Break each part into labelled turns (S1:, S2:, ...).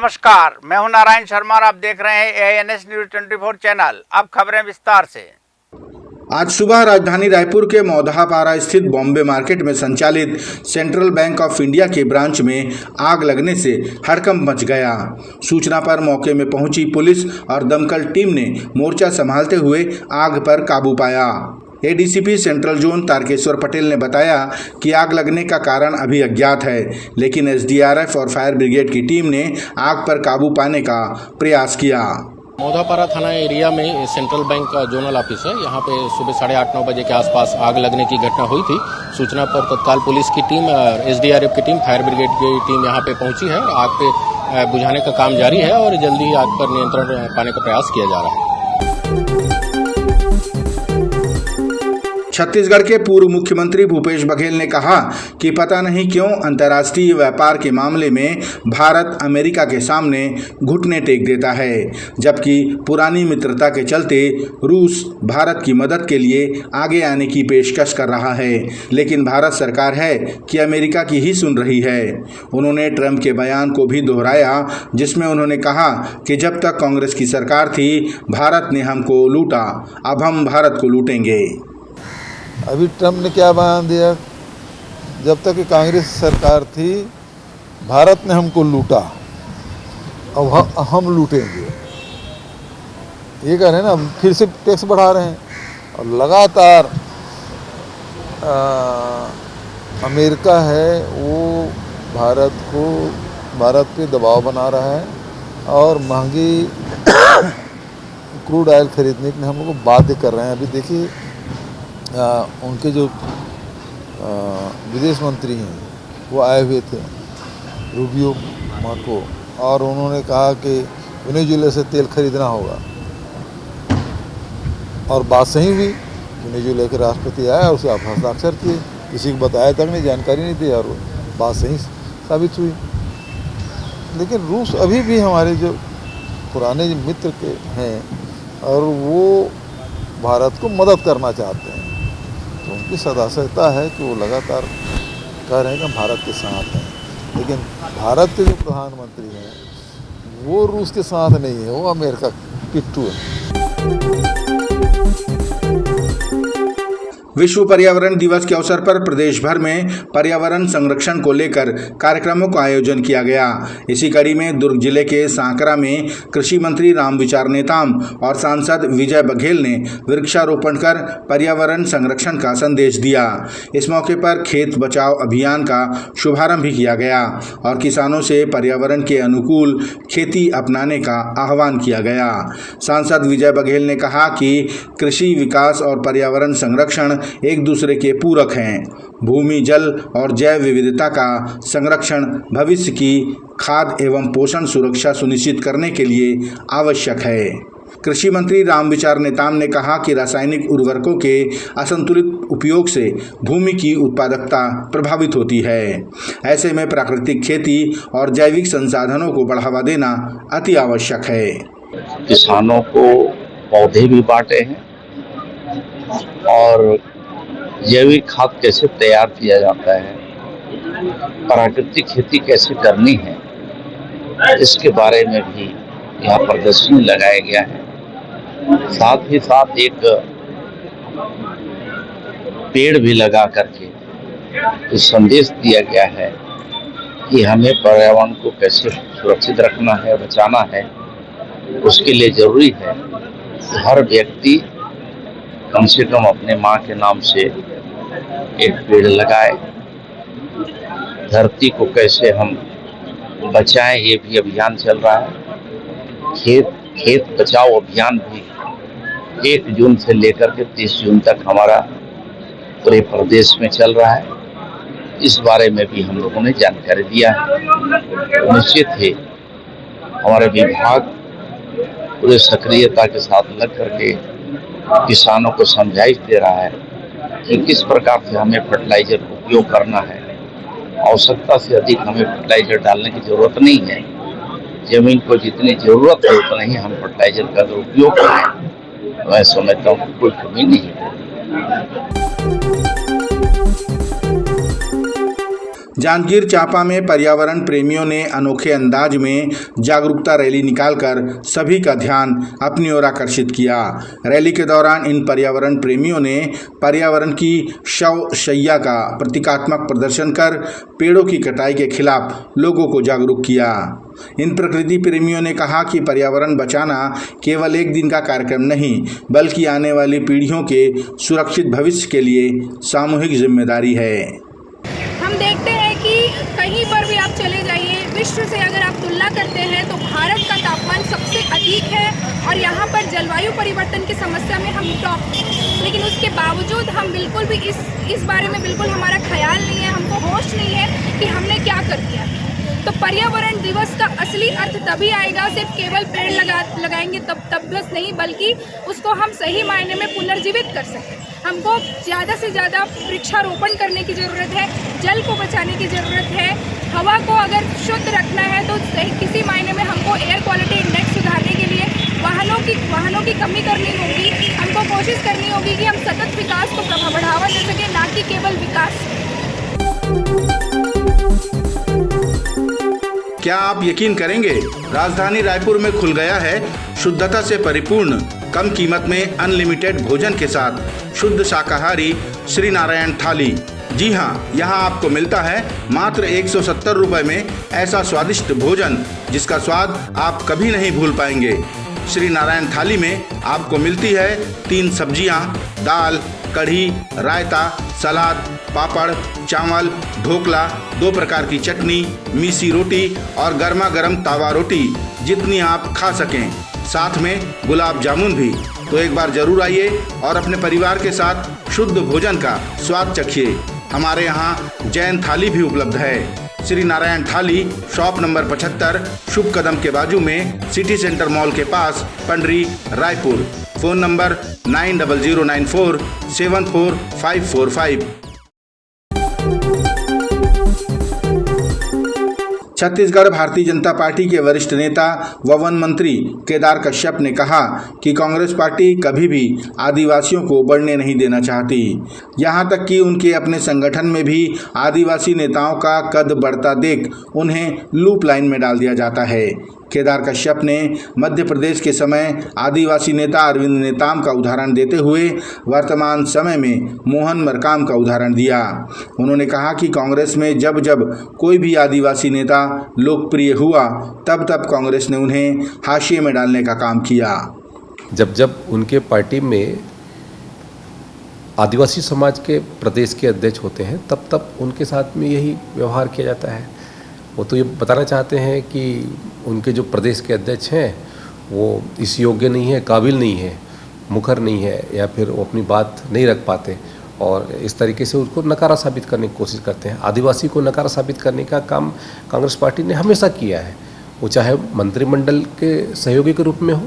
S1: नमस्कार, मैं हूं नारायण शर्मा और आप देख रहे हैं ANS न्यूज 24 चैनल। अब खबरें विस्तार से।
S2: आज सुबह राजधानी रायपुर के मौधापारा स्थित बॉम्बे मार्केट में संचालित सेंट्रल बैंक ऑफ इंडिया के ब्रांच में आग लगने से हड़कंप मच गया। सूचना पर मौके में पहुंची पुलिस और दमकल टीम ने मोर्चा संभालते हुए आग पर काबू पाया। ADCP central zone Tarkeshwar Patel ने बताया कि आग लगने का कारण अभी अज्ञात है, लेकिन SDRF और फायर ब्रिगेड की टीम ने आग पर काबू पाने का प्रयास किया।
S3: मौधापारा थाना एरिया में सेंट्रल बैंक का जोनल ऑफिस है। यहाँ पे सुबह 8:30-9 बजे के आसपास आग लगने की घटना हुई थी। सूचना पर तत्काल पुलिस की टीम, SDRF की टीम, फायर ब्रिगेड की टीम यहाँ पे पहुंची है। आग पे बुझाने का काम जारी है और जल्दी ही आग पर नियंत्रण पाने का प्रयास किया जा रहा है।
S2: छत्तीसगढ़ के पूर्व मुख्यमंत्री भूपेश बघेल ने कहा कि पता नहीं क्यों अंतर्राष्ट्रीय व्यापार के मामले में भारत अमेरिका के सामने घुटने टेक देता है, जबकि पुरानी मित्रता के चलते रूस भारत की मदद के लिए आगे आने की पेशकश कर रहा है, लेकिन भारत सरकार है कि अमेरिका की ही सुन रही है। उन्होंने ट्रंप के बयान को भी दोहराया, जिसमें उन्होंने कहा कि जब तक कांग्रेस की सरकार थी भारत ने हमको लूटा, अब हम भारत को लूटेंगे।
S4: अभी ट्रम्प ने क्या बयान दिया, जब तक कि कांग्रेस सरकार थी भारत ने हमको लूटा, अब हम लूटेंगे। ये कह रहे हैं ना, फिर से टैक्स बढ़ा रहे हैं और लगातार अमेरिका है वो भारत पे दबाव बना रहा है और महंगी क्रूड ऑयल खरीदने के लिए हम लोग को बाध्य कर रहे हैं। अभी देखिए उनके जो विदेश मंत्री हैं वो आए हुए थे, रूबियो मार्को, और उन्होंने कहा कि वेनेजुएला से तेल खरीदना होगा और बात सही हुई। वेनेजुएला के राष्ट्रपति आया और उसे हस्ताक्षर किए, किसी को बताया तक नहीं, जानकारी नहीं दी और बात सही साबित हुई। लेकिन रूस अभी भी हमारे जो पुराने जो मित्र के हैं और वो भारत को मदद करना चाहते हैं, तो उनकी सदासहता है कि वो लगातार कह रहे हैं कि भारत के साथ हैं, लेकिन भारत के जो प्रधानमंत्री हैं वो रूस के साथ नहीं है, वो अमेरिका पिट्ठू है।
S2: विश्व पर्यावरण दिवस के अवसर पर प्रदेश भर में पर्यावरण संरक्षण को लेकर कार्यक्रमों का आयोजन किया गया। इसी कड़ी में दुर्ग जिले के सांकरा में कृषि मंत्री रामविचार नेताम और सांसद विजय बघेल ने वृक्षारोपण कर पर्यावरण संरक्षण का संदेश दिया। इस मौके पर खेत बचाओ अभियान का शुभारंभ भी किया गया और किसानों से पर्यावरण के अनुकूल खेती अपनाने का आह्वान किया गया। सांसद विजय बघेल ने कहा कि कृषि विकास और पर्यावरण संरक्षण एक दूसरे के पूरक हैं। भूमि, जल और जैव विविधता का संरक्षण भविष्य की खाद्य एवं पोषण सुरक्षा सुनिश्चित करने के लिए आवश्यक है। कृषि मंत्री रामविचार नेताम ने कहा कि रासायनिक उर्वरकों के असंतुलित उपयोग से भूमि की उत्पादकता प्रभावित होती है। ऐसे में प्राकृतिक खेती और जैविक संसाधनों को बढ़ावा देना अति आवश्यक है।
S5: किसानों को पौधे भी बांटे हैं और जैविक खाद कैसे तैयार किया जाता है, प्राकृतिक खेती कैसे करनी है, इसके बारे में भी यहाँ प्रदर्शनी लगाया गया है। साथ ही साथ एक पेड़ भी लगा करके इस संदेश दिया गया है कि हमें पर्यावरण को कैसे सुरक्षित रखना है, बचाना है। उसके लिए जरूरी है कि हर व्यक्ति कम से कम अपने माँ के नाम से एक पेड़ लगाए। धरती को कैसे हम बचाएं, ये भी अभियान चल रहा है। खेत बचाओ अभियान भी 1 जून से लेकर के 30 जून तक हमारा पूरे प्रदेश में चल रहा है। इस बारे में भी हम लोगों ने जानकारी दिया है। निश्चित ही हमारे विभाग पूरे सक्रियता के साथ लग करके किसानों को समझाइश दे रहा है कि किस प्रकार से हमें फर्टिलाइजर का उपयोग करना है। आवश्यकता से अधिक हमें फर्टिलाइजर डालने की जरूरत नहीं है। जमीन को जितनी जरूरत है उतना ही हम फर्टिलाइजर का अगर उपयोग करें, मैं समझता हूँ कोई कमी नहीं है।
S2: जांजगीर चांपा में पर्यावरण प्रेमियों ने अनोखे अंदाज में जागरूकता रैली निकालकर सभी का ध्यान अपनी ओर आकर्षित किया। रैली के दौरान इन पर्यावरण प्रेमियों ने पर्यावरण की शवशैया का प्रतीकात्मक प्रदर्शन कर पेड़ों की कटाई के खिलाफ लोगों को जागरूक किया। इन प्रकृति प्रेमियों ने कहा कि पर्यावरण बचाना केवल एक दिन का कार्यक्रम नहीं, बल्कि आने वाली पीढ़ियों के सुरक्षित भविष्य के लिए सामूहिक जिम्मेदारी है।
S6: हम देखते हैं कि कहीं पर भी आप चले जाइए, विश्व से अगर आप तुलना करते हैं तो भारत का तापमान सबसे अधिक है और यहाँ पर जलवायु परिवर्तन की समस्या में हम टॉप हैं। लेकिन उसके बावजूद हम बिल्कुल भी इस बारे में बिल्कुल हमारा ख्याल नहीं है, हमको होश नहीं है कि हमने क्या कर दिया। तो पर्यावरण दिवस का असली अर्थ तभी आएगा, सिर्फ केवल पेड़ लगाएंगे तब बस नहीं, बल्कि उसको हम सही मायने में पुनर्जीवित कर सकें। हमको ज़्यादा से ज़्यादा वृक्षारोपण करने की ज़रूरत है, जल को बचाने की ज़रूरत है, हवा को अगर शुद्ध रखना है तो किसी मायने में हमको एयर क्वालिटी इंडेक्स सुधारने के लिए वाहनों की कमी करनी होगी। हमको कोशिश करनी होगी कि हम सतत विकास को बढ़ावा दे सकें, ना कि केवल विकास।
S2: क्या आप यकीन करेंगे, राजधानी रायपुर में खुल गया है शुद्धता से परिपूर्ण, कम कीमत में अनलिमिटेड भोजन के साथ शुद्ध शाकाहारी श्री नारायण थाली। जी हाँ, यहाँ आपको मिलता है मात्र 170 रुपए में ऐसा स्वादिष्ट भोजन जिसका स्वाद आप कभी नहीं भूल पाएंगे। श्री नारायण थाली में आपको मिलती है 3 सब्जियाँ, दाल, कढ़ी, रायता, सलाद, पापड़, चावल, ढोकला, 2 प्रकार की चटनी, मीसी रोटी और गर्मा गर्म तावा रोटी, जितनी आप खा सकें। साथ में गुलाब जामुन भी। तो एक बार जरूर आइए और अपने परिवार के साथ शुद्ध भोजन का स्वाद चखिए। हमारे यहाँ जैन थाली भी उपलब्ध है। श्री नारायण थाली, शॉप नंबर 75, शुभ कदम के बाजू में, सिटी सेंटर मॉल के पास, Pandri, Raipur. Phone number 90094 74545। Chhattisgarh Bharatiya Janata party के वरिष्ठ नेता व वन मंत्री केदार कश्यप ने कहा कि कांग्रेस पार्टी कभी भी आदिवासियों को बढ़ने नहीं देना चाहती। यहां तक कि उनके अपने संगठन में भी आदिवासी नेताओं का कद बढ़ता देख उन्हें लूप लाइन में डाल दिया जाता है। केदार कश्यप ने मध्य प्रदेश के समय आदिवासी नेता अरविंद नेताम का उदाहरण देते हुए वर्तमान समय में मोहन मरकाम का उदाहरण दिया। उन्होंने कहा कि कांग्रेस में जब जब कोई भी आदिवासी नेता लोकप्रिय हुआ, तब तब कांग्रेस ने उन्हें हाशिए में डालने का काम किया।
S7: जब जब उनके पार्टी में आदिवासी समाज के प्रदेश के अध्यक्ष होते हैं, तब तब उनके साथ में यही व्यवहार किया जाता है। वो तो ये बताना चाहते हैं कि उनके जो प्रदेश के अध्यक्ष हैं वो इस योग्य नहीं है, काबिल नहीं है, मुखर नहीं है, या फिर वो अपनी बात नहीं रख पाते, और इस तरीके से उसको नकारा साबित करने की कोशिश करते हैं। आदिवासी को नकारा साबित करने का काम कांग्रेस पार्टी ने हमेशा किया है, वो चाहे मंत्रिमंडल के सहयोगी के रूप में हो,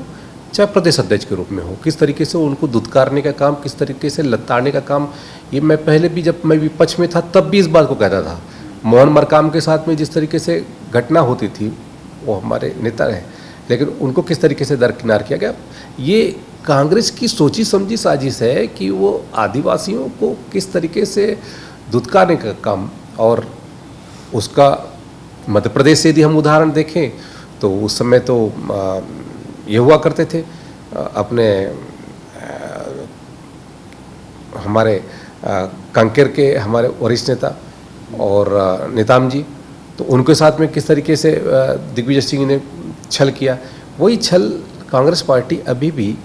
S7: चाहे प्रदेश अध्यक्ष के रूप में हो। किस तरीके से उनको दुत्कारने का काम, किस तरीके से लताड़ने का काम, ये मैं पहले भी जब मैं विपक्ष में था तब भी इस बात को कहता था। मोहन मरकाम के साथ में जिस तरीके से घटना होती थी, वो हमारे नेता रहे, लेकिन उनको किस तरीके से दरकिनार किया गया। ये कांग्रेस की सोची समझी साजिश है कि वो आदिवासियों को किस तरीके से दुत्कारने का काम, और उसका मध्य प्रदेश से यदि हम उदाहरण देखें तो उस समय तो ये हुआ करते थे अपने हमारे कांकेर के हमारे वरिष्ठ नेता और नेताम जी, तो उनके साथ में किस तरीके से दिग्विजय सिंह ने छल किया, वही छल कांग्रेस पार्टी अभी भी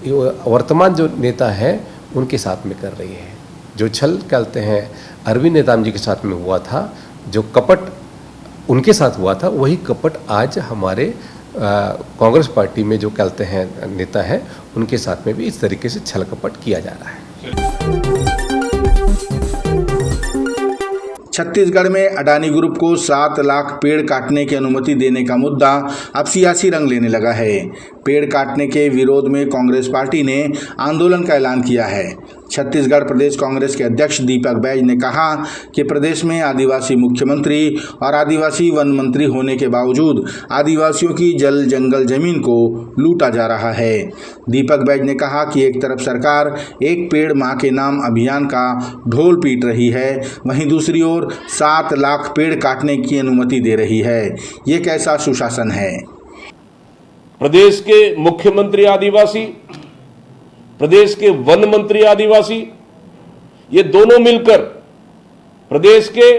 S7: वर्तमान जो नेता है उनके साथ में कर रही है। जो छल कहते हैं अरविंद नेताम जी के साथ में हुआ था, जो कपट उनके साथ हुआ था, वही कपट आज हमारे कांग्रेस पार्टी में जो कहते हैं नेता है उनके साथ में भी इस तरीके से छल कपट किया जा रहा है।
S2: छत्तीसगढ़ में अडानी ग्रुप को 7 लाख पेड़ काटने की अनुमति देने का मुद्दा अब सियासी रंग लेने लगा है। पेड़ काटने के विरोध में कांग्रेस पार्टी ने आंदोलन का ऐलान किया है। छत्तीसगढ़ प्रदेश कांग्रेस के अध्यक्ष दीपक बैज ने कहा कि प्रदेश में आदिवासी मुख्यमंत्री और आदिवासी वन मंत्री होने के बावजूद आदिवासियों की जल जंगल जमीन को लूटा जा रहा है। दीपक बैज ने कहा कि एक तरफ सरकार एक पेड़ मां के नाम अभियान का ढोल पीट रही है, वहीं दूसरी ओर 7 लाख पेड़ काटने की अनुमति दे रही है। ये कैसा सुशासन है?
S8: प्रदेश के मुख्यमंत्री आदिवासी, प्रदेश के वन मंत्री आदिवासी, ये दोनों मिलकर प्रदेश के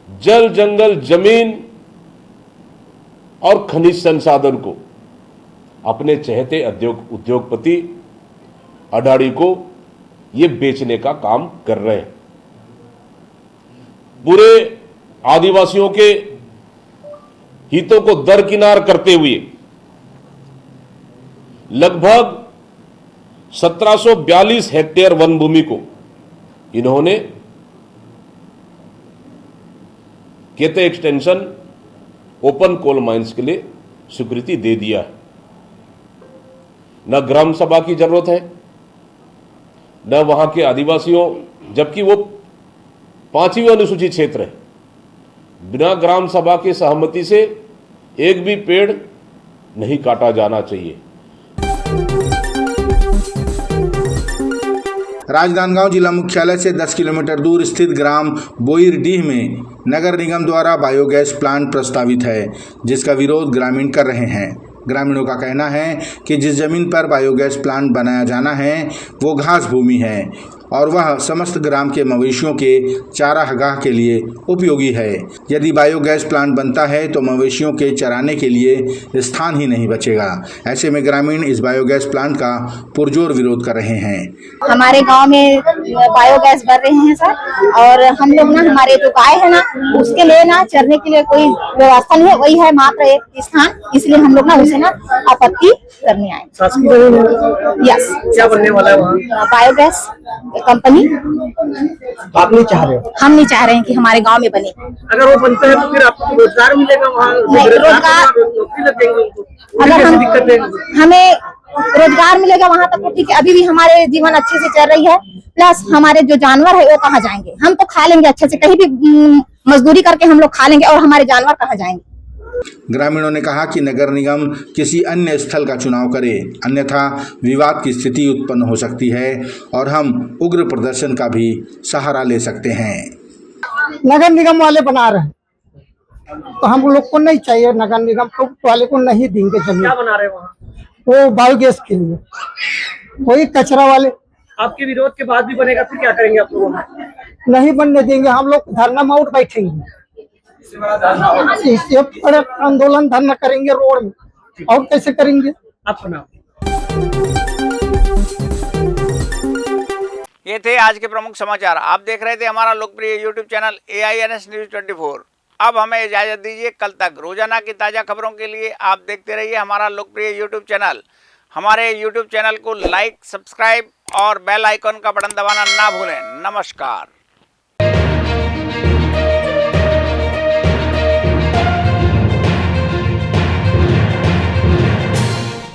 S8: जल जंगल जमीन और खनिज संसाधन को अपने चहेते उद्योगपति अडानी को ये बेचने का काम कर रहे हैं। पूरे आदिवासियों के हितों को दरकिनार करते हुए लगभग 1742 हेक्टेयर वन भूमि को इन्होंने केते एक्सटेंशन ओपन कोल माइंस के लिए स्वीकृति दे दिया है। न ग्राम सभा की जरूरत है, न वहां के आदिवासियों, जबकि वो 5वीं अनुसूचित क्षेत्र है। बिना ग्राम सभा की सहमति से एक भी पेड़ नहीं काटा जाना चाहिए।
S2: राजनांदगांव जिला मुख्यालय से 10 किलोमीटर दूर स्थित ग्राम बोईरडीह में नगर निगम द्वारा बायोगैस प्लांट प्रस्तावित है, जिसका विरोध ग्रामीण कर रहे हैं। ग्रामीणों का कहना है कि जिस जमीन पर बायोगैस प्लांट बनाया जाना है वो घास भूमि है और वह समस्त ग्राम के मवेशियों के चारागाह के लिए उपयोगी है। यदि बायोगैस प्लांट बनता है तो मवेशियों के चराने के लिए स्थान ही नहीं बचेगा। ऐसे में ग्रामीण इस बायोगैस प्लांट का पुरजोर विरोध कर रहे हैं।
S9: हमारे गांव में बायोगैस बन रहे हैं सर, और हम लोग ना, हमारे जो गाय है ना, उसके लिए ना चरने के लिए कोई व्यवस्था नहीं है, वही है मात्र एक स्थान, इसलिए हम लोग ना उसे ना आपत्ति करने आए। यस,
S10: क्या बनने वाला है वहाँ?
S9: Biogas company.
S10: आप नहीं चाह रहे हो?
S9: हम नहीं चाह रहे हैं कि हमारे गांव में बने।
S10: अगर वो बनता है तो फिर आपको रोजगार मिलेगा वहाँ?
S9: रोजगार
S10: नौकरी लग जाएंगे उनको।
S9: अगर
S10: दिक्कत है,
S9: हमें रोजगार मिलेगा वहाँ तक तो ठीक है। अभी भी हमारे जीवन अच्छे से चल रही है, प्लस हमारे जो जानवर है वो कहाँ जाएंगे? हम तो खा लेंगे अच्छे से, कहीं भी मजदूरी करके हम लोग खा लेंगे, और हमारे जानवर कहाँ जाएंगे?
S2: ग्रामीणों ने कहा कि नगर निगम किसी अन्य स्थल का चुनाव करे, अन्यथा विवाद की स्थिति उत्पन्न हो सकती है और हम उग्र प्रदर्शन का भी सहारा ले सकते हैं।
S11: नगर निगम वाले बना रहे हैं तो हम लोग को नहीं चाहिए। नगर निगम वाले को नहीं देंगे जमीन।
S10: क्या बना रहे हैं वहाँ?
S11: वो बायोगैस के लिए, वही कचरा वाले।
S10: आपके विरोध के बाद भी बनेगा तो क्या करेंगे आप लोग?
S11: नहीं बनने देंगे, हम लोग धरना में उठ बैठेंगे, इससे बड़े आंदोलन धरना करेंगे रोड में, और कैसे करेंगे?
S10: अपना
S1: ये थे आज के प्रमुख समाचार। आप देख रहे थे हमारा लोकप्रिय यूट्यूब चैनल AINS न्यूज 24। अब हमें इजाजत दीजिए, कल तक रोजाना की ताज़ा खबरों के लिए आप देखते रहिए हमारा लोकप्रिय यूट्यूब चैनल। हमारे यूट्यूब चैनल को लाइक, सब्सक्राइब और बेल आइकन का बटन दबाना ना भूलें। नमस्कार।